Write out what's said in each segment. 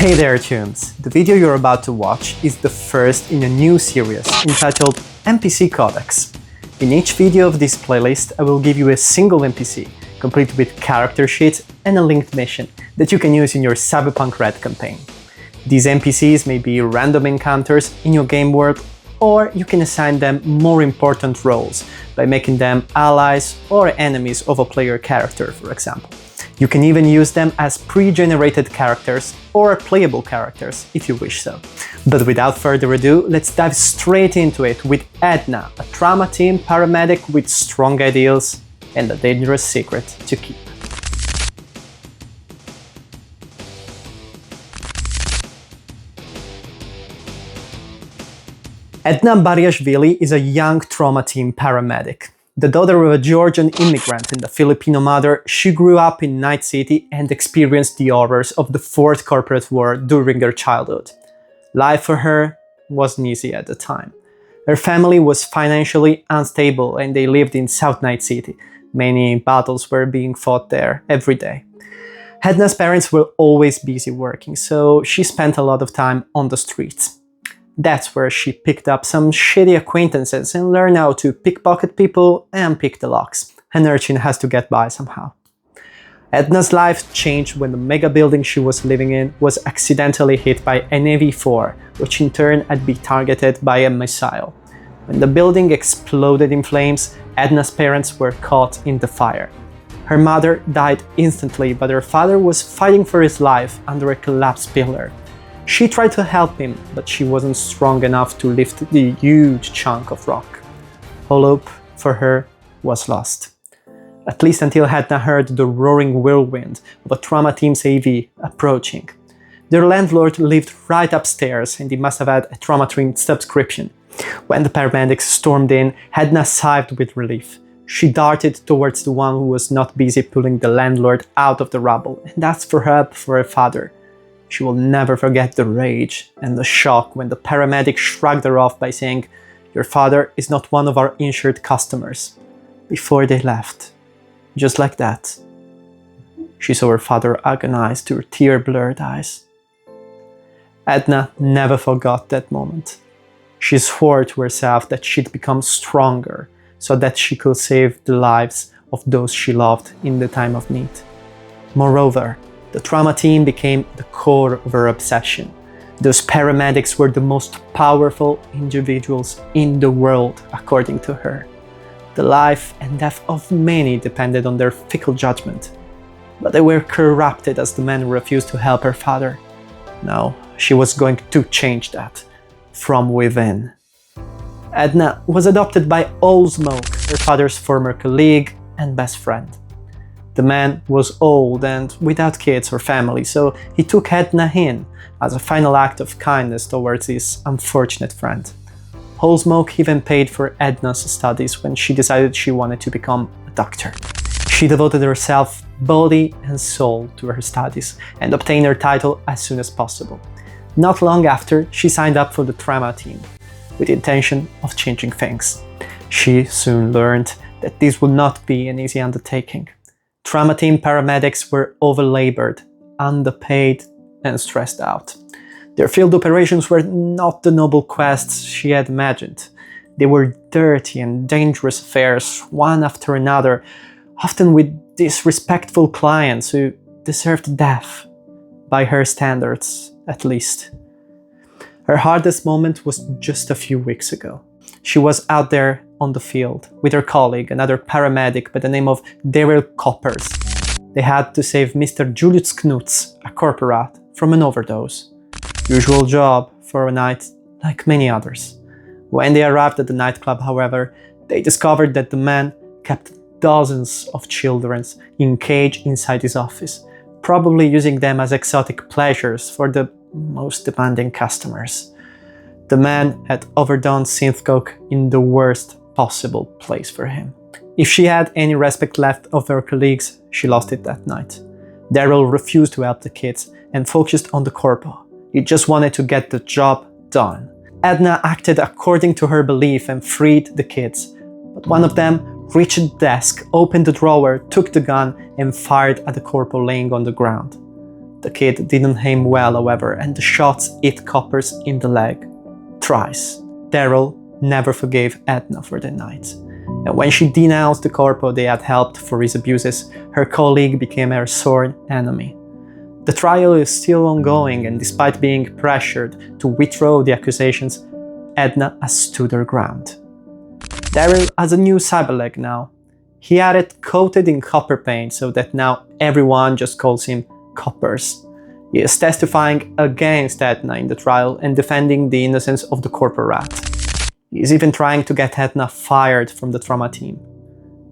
Hey there, chooms! The video you're about to watch is the first in a new series entitled NPC CODEX. In each video of this playlist, I will give you a single NPC, complete with character sheets and a linked mission that you can use in your CYBERPUNK Red campaign. These NPCs may be random encounters in your game world, or you can assign them more important roles by making them allies or enemies of a player character, for example. You can even use them as pre-generated characters or playable characters if you wish so. But without further ado, let's dive straight into it with Edna, a Trauma Team Paramedic with strong ideals and a dangerous secret to keep. Edna Bariashvili is a young Trauma Team Paramedic. The daughter of a Georgian immigrant and a Filipino mother, she grew up in Night City and experienced the horrors of the Fourth Corporate War during her childhood. Life for her wasn't easy at the time. Her family was financially unstable and they lived in South Night City. Many battles were being fought there every day. Edna's parents were always busy working, so she spent a lot of time on the streets. That's where she picked up some shitty acquaintances and learned how to pickpocket people and pick the locks. An urchin has to get by somehow. Edna's life changed when the mega building she was living in was accidentally hit by an AV-4, which in turn had been targeted by a missile. When the building exploded in flames, Edna's parents were caught in the fire. Her mother died instantly, but her father was fighting for his life under a collapsed pillar. She tried to help him, but she wasn't strong enough to lift the huge chunk of rock. All hope for her was lost. At least until Edna heard the roaring whirlwind of a Trauma Team's AV approaching. Their landlord lived right upstairs and he must have had a Trauma Team subscription. When the paramedics stormed in, Edna sighed with relief. She darted towards the one who was not busy pulling the landlord out of the rubble and asked for help for her father. She will never forget the rage and the shock when the paramedic shrugged her off by saying, "Your father is not one of our insured customers," before they left. Just like that. She saw her father agonize to her tear-blurred eyes. Edna never forgot that moment. She swore to herself that she'd become stronger so that she could save the lives of those she loved in the time of need. Moreover, the Trauma Team became the core of her obsession. Those paramedics were the most powerful individuals in the world, according to her. The life and death of many depended on their fickle judgment. But they were corrupted as the men refused to help her father. Now, she was going to change that, from within. Edna was adopted by Old Smoke, her father's former colleague and best friend. The man was old and without kids or family, so he took Edna in as a final act of kindness towards his unfortunate friend. Old Smoke even paid for Edna's studies when she decided she wanted to become a doctor. She devoted herself body and soul to her studies and obtained her title as soon as possible. Not long after, she signed up for the Trauma Team with the intention of changing things. She soon learned that this would not be an easy undertaking. Trauma Team paramedics were overlabored, underpaid, and stressed out. Their field operations were not the noble quests she had imagined. They were dirty and dangerous affairs, one after another, often with disrespectful clients who deserved death, by her standards, at least. Her hardest moment was just a few weeks ago. She was out there on the field with her colleague, another paramedic by the name of Daryl Coppers. They had to save Mr. Julius Knutz, a corporat, from an overdose. Usual job for a night like many others. When they arrived at the nightclub, however, they discovered that the man kept dozens of children in cage inside his office, probably using them as exotic pleasures for the most demanding customers. The man had overdone synth coke in the worst possible place for him. If she had any respect left of her colleagues, she lost it that night. Daryl refused to help the kids and focused on the corpo. He just wanted to get the job done. Edna acted according to her belief and freed the kids, but one of them reached the desk, opened the drawer, took the gun and fired at the corpo laying on the ground. The kid didn't aim well, however, and the shots hit Coppers in the leg. Thrice. Daryl never forgave Edna for the night. And when she denounced the corpo they had helped for his abuses, her colleague became her sworn enemy. The trial is still ongoing, and despite being pressured to withdraw the accusations, Edna has stood her ground. Daryl has a new cyber leg now. He had it coated in copper paint so that now everyone just calls him Coppers. He is testifying against Edna in the trial and defending the innocence of the corpo rat. He is even trying to get Edna fired from the trauma team.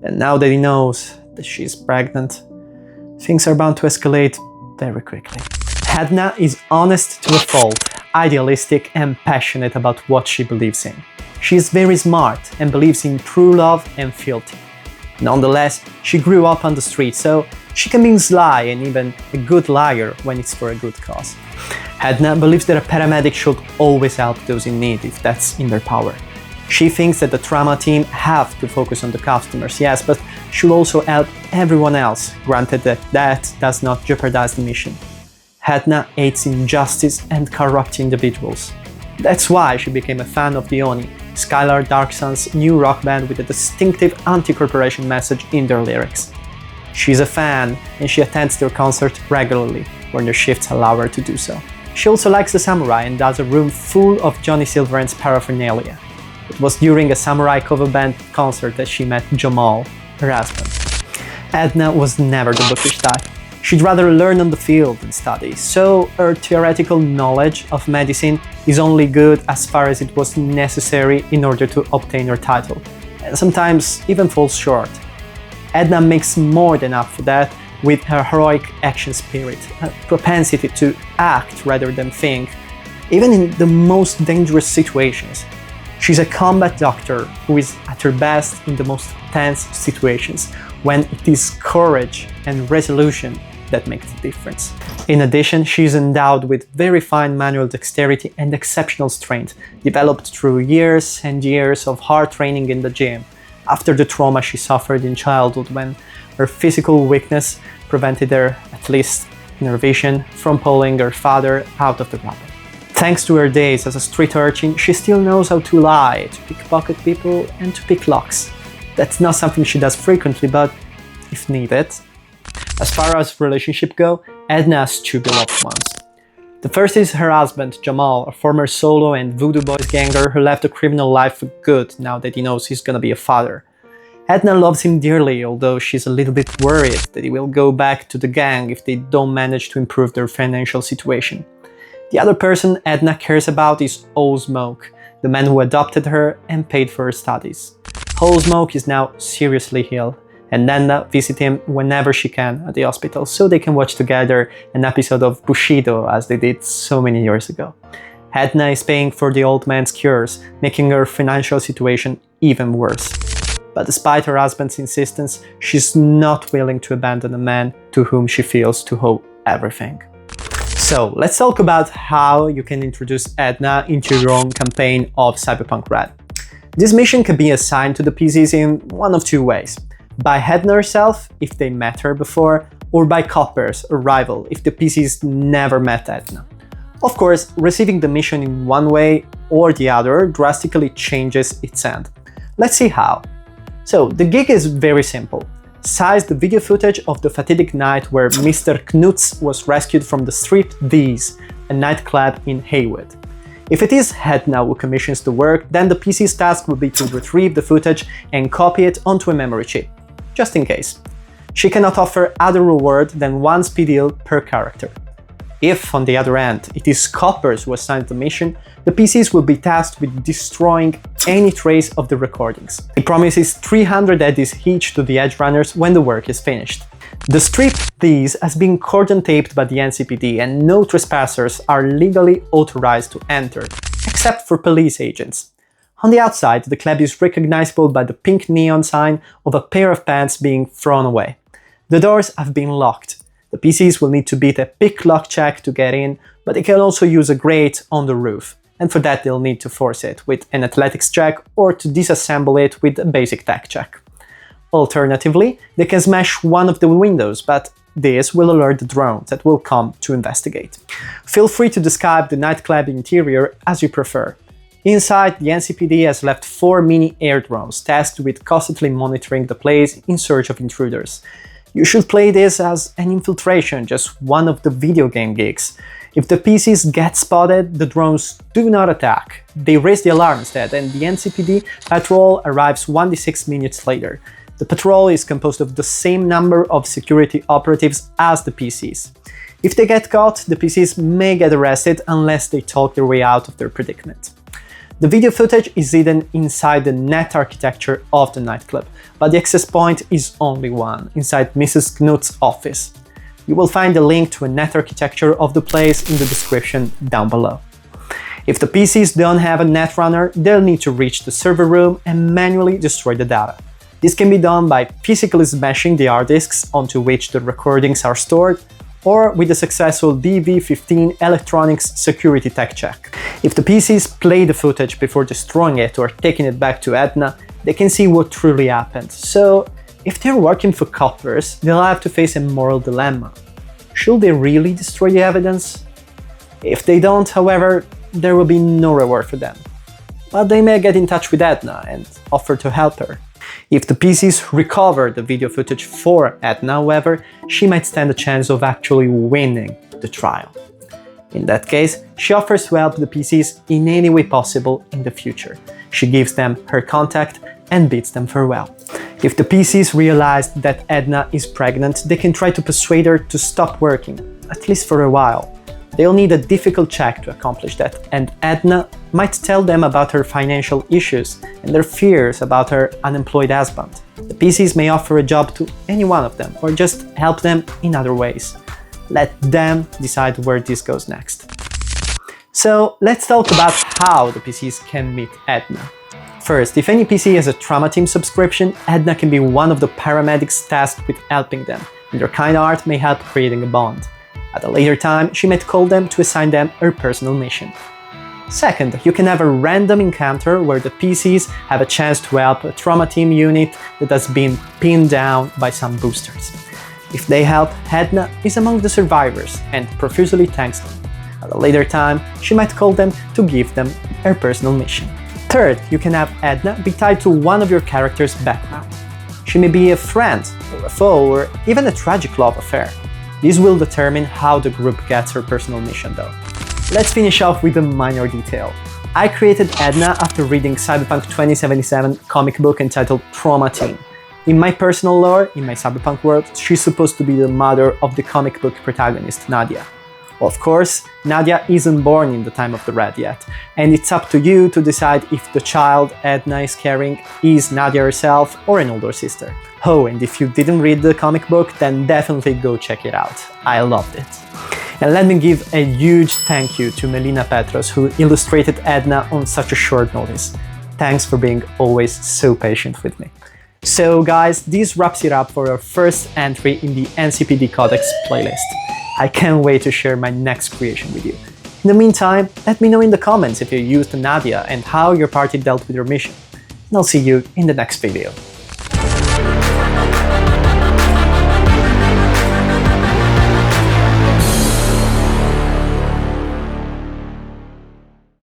And now that he knows that she's pregnant, things are bound to escalate very quickly. Edna is honest to a fault, idealistic and passionate about what she believes in. She is very smart and believes in true love and fealty. Nonetheless, she grew up on the street, so she can be sly and even a good liar when it's for a good cause. Edna believes that a paramedic should always help those in need if that's in their power. She thinks that the trauma team have to focus on the customers, yes, but should also help everyone else, granted that that does not jeopardize the mission. Edna hates injustice and corrupt individuals. That's why she became a fan of the Oni, Skylar Darkson's new rock band with a distinctive anti-corporation message in their lyrics. She's a fan and she attends their concerts regularly when their shifts allow her to do so. She also likes the samurai and does a room full of Johnny Silverhand's paraphernalia. It was during a samurai cover band concert that she met Jamal, her husband. Edna was never the bookish type. She'd rather learn on the field than study, so her theoretical knowledge of medicine is only good as far as it was necessary in order to obtain her title, and sometimes even falls short. Edna makes more than up for that with her heroic action spirit, a propensity to act rather than think, even in the most dangerous situations. She's a combat doctor who is at her best in the most tense situations, when it is courage and resolution that makes the difference. In addition, she is endowed with very fine manual dexterity and exceptional strength, developed through years and years of hard training in the gym, after the trauma she suffered in childhood when her physical weakness prevented her, at least in her vision, from pulling her father out of the rubble. Thanks to her days as a street urchin, she still knows how to lie, to pickpocket people and to pick locks. That's not something she does frequently, but if needed. As far as relationships go, Edna has two beloved ones. The first is her husband, Jamal, a former solo and Voodoo Boys ganger who left the criminal life for good now that he knows he's gonna be a father. Edna loves him dearly, although she's a little bit worried that he will go back to the gang if they don't manage to improve their financial situation. The other person Edna cares about is Old Smoke, the man who adopted her and paid for her studies. Old Smoke is now seriously ill, and Edna visits him whenever she can at the hospital so they can watch together an episode of Bushido as they did so many years ago. Edna is paying for the old man's cures, making her financial situation even worse. But despite her husband's insistence, she's not willing to abandon a man to whom she feels to owe everything. So let's talk about how you can introduce Edna into your own campaign of Cyberpunk Red. This mission can be assigned to the PCs in one of two ways. By Edna herself, if they met her before, or by Coppers, a rival, if the PCs never met Edna. Of course, receiving the mission in one way or the other drastically changes its end. Let's see how. So, the gig is very simple. Size the video footage of the fatidic night where Mr. Knutz was rescued from the Strip D's, a nightclub in Haywood. If it is Edna who commissions the work, then the PC's task will be to retrieve the footage and copy it onto a memory chip, just in case. She cannot offer other reward than one speed per character. If, on the other hand, it is Coppers who assigns the mission, the PCs will be tasked with destroying any trace of the recordings. He promises 300 eddies each to the edge runners when the work is finished. The strip these has been cordon taped by the NCPD and no trespassers are legally authorized to enter, except for police agents. On the outside, the club is recognizable by the pink neon sign of a pair of pants being thrown away. The doors have been locked. The PCs will need to beat a pick lock check to get in, but they can also use a grate on the roof, and for that they'll need to force it with an athletics check or to disassemble it with a basic tech check. Alternatively, they can smash one of the windows, but this will alert the drones that will come to investigate. Feel free to describe the nightclub interior as you prefer. Inside, the NCPD has left 4 mini air drones tasked with constantly monitoring the place in search of intruders. You should play this as an infiltration, just one of the video game gigs. If the PCs get spotted, the drones do not attack. They raise the alarm instead, and the NCPD patrol arrives 1d6 minutes later. The patrol is composed of the same number of security operatives as the PCs. If they get caught, the PCs may get arrested unless they talk their way out of their predicament. The video footage is hidden inside the net architecture of the nightclub, but the access point is only one, inside Mrs. Knut's office. You will find a link to a net architecture of the place in the description down below. If the PCs don't have a netrunner, they'll need to reach the server room and manually destroy the data. This can be done by physically smashing the hard disks onto which the recordings are stored, or with a successful DV15 electronics security tech check. If the PCs play the footage before destroying it or taking it back to Edna, they can see what truly happened. So, if they're working for coppers, they'll have to face a moral dilemma. Should they really destroy the evidence? If they don't, however, there will be no reward for them. But they may get in touch with Edna and offer to help her. If the PCs recover the video footage for Edna, however, she might stand a chance of actually winning the trial. In that case, she offers to help the PCs in any way possible in the future. She gives them her contact and bids them farewell. If the PCs realize that Edna is pregnant, they can try to persuade her to stop working, at least for a while. They'll need a difficult check to accomplish that, and Edna might tell them about her financial issues and their fears about her unemployed husband. The PCs may offer a job to any one of them, or just help them in other ways. Let them decide where this goes next. So let's talk about how the PCs can meet Edna. First, if any PC has a Trauma Team subscription, Edna can be one of the paramedics tasked with helping them, and their kind heart may help creating a bond. At a later time, she might call them to assign them her personal mission. Second, you can have a random encounter where the PCs have a chance to help a Trauma Team unit that has been pinned down by some boosters. If they help, Edna is among the survivors and profusely thanks them. At a later time, she might call them to give them her personal mission. Third, you can have Edna be tied to one of your character's background. She may be a friend, or a foe, or even a tragic love affair. This will determine how the group gets her personal mission though. Let's finish off with a minor detail. I created Edna after reading Cyberpunk 2077 comic book entitled Trauma Team. In my personal lore, in my cyberpunk world, she's supposed to be the mother of the comic book protagonist, Nadia. Of course, Nadia isn't born in the time of the Red yet, and it's up to you to decide if the child Edna is carrying is Nadia herself or an older sister. Oh, and if you didn't read the comic book, then definitely go check it out. I loved it. And let me give a huge thank you to Melina Petros, who illustrated Edna on such a short notice. Thanks for being always so patient with me. So guys, this wraps it up for our first entry in the NCPD CODEX playlist. I can't wait to share my next creation with you. In the meantime, let me know in the comments if you used Nadia and how your party dealt with your mission. And I'll see you in the next video.